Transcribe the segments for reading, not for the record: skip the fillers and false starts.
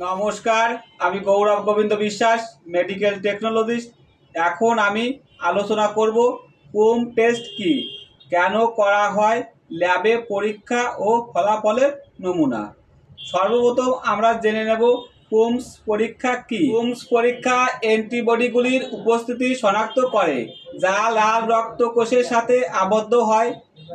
নমস্কার, আমি গৌরব গোবিন্দ বিশ্বাস, মেডিকেল টেকনোলজিস্ট। এখন আমি আলোচনা করব কোম টেস্ট কি, কেন করা হয়, ল্যাবে পরীক্ষা ও ফলাফলের নমুনা। সর্বপ্রথম আমরা জেনে নেব কোমস পরীক্ষা কি। কোমস পরীক্ষা অ্যান্টিবডিগুলির উপস্থিতি শনাক্ত করে যা লাল রক্ত কোষের সাথে আবদ্ধ হয়,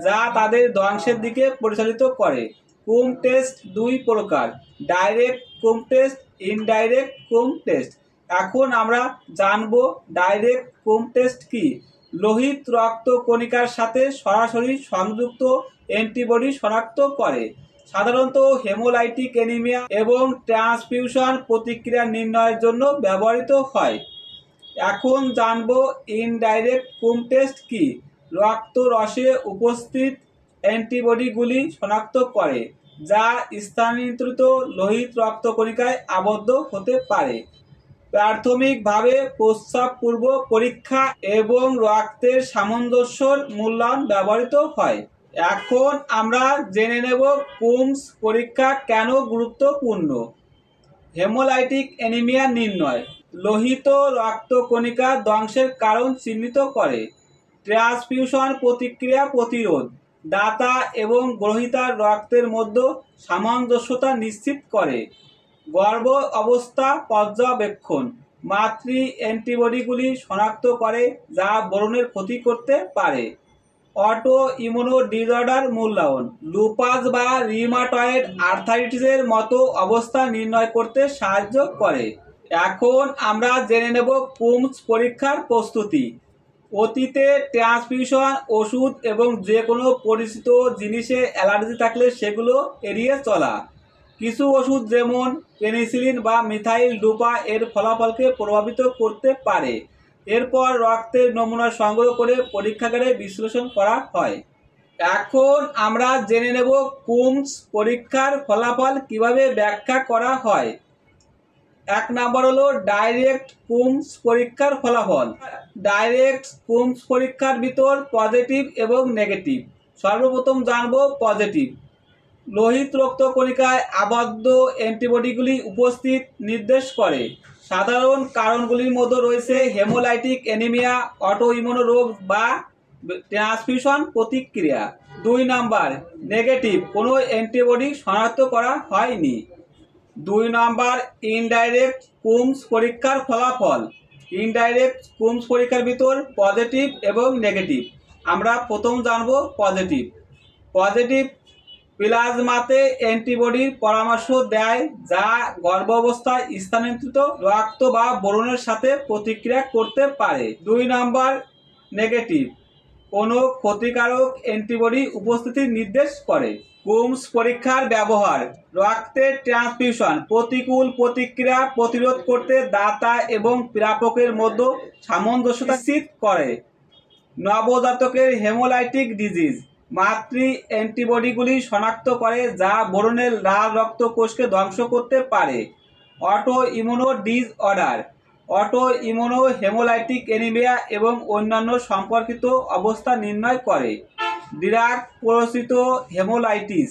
যা তাদের ধ্বংসের দিকে পরিচালিত করে। কোম টেস্ট দুই প্রকার: ডাইরেক্ট কোম টেস্ট, ইনডাইরেক্ট কোম টেস্ট। এখন আমরা জানব ডাইরেক্ট কোম টেস্ট কি। লোহিত রক্ত কণিকার সাথে সরাসরি সংযুক্ত অ্যান্টিবডি শনাক্ত করে, সাধারণত হেমোলাইটিক অ্যানিমিয়া এবং ট্রান্সফিউশন প্রতিক্রিয়া নির্ণয়ের জন্য ব্যবহৃত হয়। এখন জানব ইনডাইরেক্ট কোম টেস্ট কি। রক্ত রসে উপস্থিত অ্যান্টিবডিগুলি শনাক্ত করে যা স্থানান্তরিত লোহিত রক্তকণিকায় আবদ্ধ হতে পারে। প্রাথমিকভাবে প্রস্রাব পূর্ব পরীক্ষা এবং রক্তের সামঞ্জস্যর মূল্যায়ন ব্যবহৃত হয়। এখন আমরা জেনে নেব কোমস পরীক্ষা কেন গুরুত্বপূর্ণ। হেমোলাইটিক অ্যানিমিয়া নির্ণয়, লোহিত রক্তকণিকা ধ্বংসের কারণ চিহ্নিত করে। ট্রান্সফিউশন প্রতিক্রিয়া প্রতিরোধ, দাতা এবং গ্রহীতার রক্তের মধ্যে সামঞ্জস্যতা নিশ্চিত করে। গর্ভ অবস্থা পর্যবেক্ষণ, মাতৃ অ্যান্টিবডিগুলি শনাক্ত করে যা ভ্রূণের ক্ষতি করতে পারে। অটো ইমিউনো ডিসঅর্ডার মূল্যায়ন, লুপাস বা রিউমাটয়েড আর্থ্রাইটিসের মতো অবস্থা নির্ণয় করতে সাহায্য করে। এখন আমরা জেনে নেব কোমস পরীক্ষার প্রস্তুতি। অতীতে ট্রান্সফিউশন ওষুধ এবং যে কোনো পরিচিত জিনিসে অ্যালার্জি থাকলে সেগুলো এড়িয়ে চলা। কিছু ওষুধ যেমন পেনিসিলিন বা মিথাইল ডোপা এর ফলাফলকে প্রভাবিত করতে পারে। এরপর রক্তের নমুনা সংগ্রহ করে পরীক্ষাগারে বিশ্লেষণ করা হয়। এখন আমরা জেনে নেব কোমস পরীক্ষার ফলাফল কিভাবে ব্যাখ্যা করা হয়। এক নাম্বার হলো ডাইরেক্ট কোমস পরীক্ষার ফলাফল। ডাইরেক্ট কোমস পরীক্ষার ভিতর পজিটিভ এবং নেগেটিভ। সর্বপ্রথম জানব পজিটিভ। লোহিত রক্তকণিকায় আবদ্ধ অ্যান্টিবডিগুলি উপস্থিত নির্দেশ করে। সাধারণ কারণগুলির মধ্যে রয়েছে হেমোলাইটিক অ্যানিমিয়া, অটোইমিউন রোগ বা ট্রান্সফিউশন প্রতিক্রিয়া। 2 নাম্বার নেগেটিভ, কোনো অ্যান্টিবডি শনাক্ত করা হয়নি। 2 নাম্বার ইনডাইরেক্ট কোমস পরীক্ষার ফলাফল। ইনডাইরেক্ট কোমস পরীক্ষার ভিতর পজিটিভ এবং নেগেটিভ। আমরা প্রথম জানব পজিটিভ। পজিটিভ প্লাজমাতে অ্যান্টিবডির পরামর্শ দেয় যা গর্ভাবস্থায় স্থানান্তরিত রক্ত বা ভ্রূণের সাথে প্রতিক্রিয়া করতে পারে। 2 নাম্বার নেগেটিভ, কোনো ক্ষতিকারক অ্যান্টিবডি উপস্থিতি নির্দেশ করে। কোমস পরীক্ষার ব্যবহার: রক্তের ট্রান্সফিউশন প্রতিকূল প্রতিক্রিয়া প্রতিরোধ করতে দাতা এবং প্রাপকের মধ্যে সামঞ্জস্যতা নিশ্চিত করে। নবজাতকের হেমোলাইটিক ডিজিজ, মাতৃ অ্যান্টিবডিগুলি শনাক্ত করে যা ভ্রূণের লাল রক্ত কোষকে ধ্বংস করতে পারে। Auto immuno disorder, auto immuno haemolytic anaemia এবং অন্যান্য সম্পর্কিত অবস্থা নির্ণয় করে। ডিরাক প্ররোচিত হেমোলাইটিস,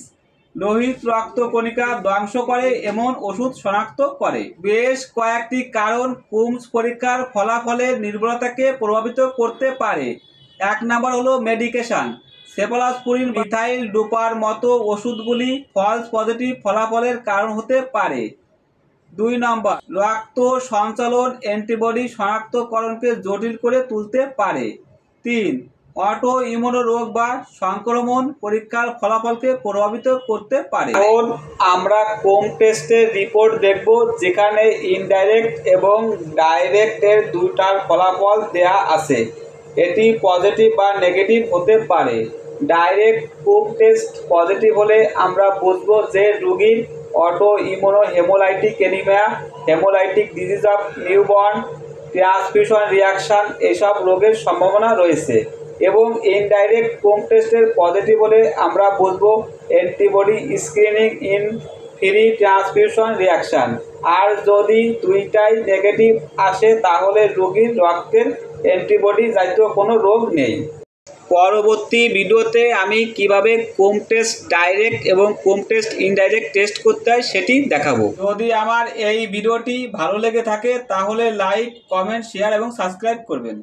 লোহিত রক্তকণিকা ধ্বংস করে এমন ওষুধ শনাক্ত করে। বেশ কয়েকটি কারণ কোমস পরীক্ষার ফলাফলের নির্ভরতাকে প্রভাবিত করতে পারে। 1 নাম্বার হলো মেডিকেশন। সেফালোস্পুরিন, মিথাইল ডোপার মতো ওষুধগুলি ফলস পজিটিভ ফলাফলের কারণ হতে পারে। 2 নম্বর রক্ত সঞ্চালন অ্যান্টিবডি শনাক্তকরণকে জটিল করে তুলতে পারে। 3 অটো ইমিউন রোগ বা সংক্রমণ পরীক্ষার ফলাফলকে প্রভাবিত করতে পারে। এখন আমরা কোম টেস্টের রিপোর্ট দেখব যেখানে ইনডাইরেক্ট এবং ডাইরেক্ট এর দুইটার ফলাফল দেয়া আছে। এটি পজিটিভ বা নেগেটিভ হতে পারে। ডাইরেক্ট কোম টেস্ট পজিটিভ হলে আমরা বুঝব যে রোগীর auto immuno haemolytic anaemia, haemolytic disease of newborn, transfusion reaction এসব রোগের সম্ভাবনা রয়েছে। এবং ইনডাইরেক্ট কোম টেস্টের পজিটিভ হলে আমরা বুঝব antibody screening in free transfusion reaction. আর যদি দুইটাই নেগেটিভ আসে তাহলে রোগীর রক্তের অ্যান্টিবডি জাতীয় কোনো রোগ নেই। পরবর্তী ভিডিওতে আমি কিভাবে কোম টেস্ট ডাইরেক্ট এবং কোম টেস্ট ইনডাইরেক্ট টেস্ট করতে হয় সেটি দেখাবো। যদি আমার এই ভিডিওটি ভালো লেগে থাকে তাহলে লাইক, কমেন্ট, শেয়ার এবং সাবস্ক্রাইব করবেন।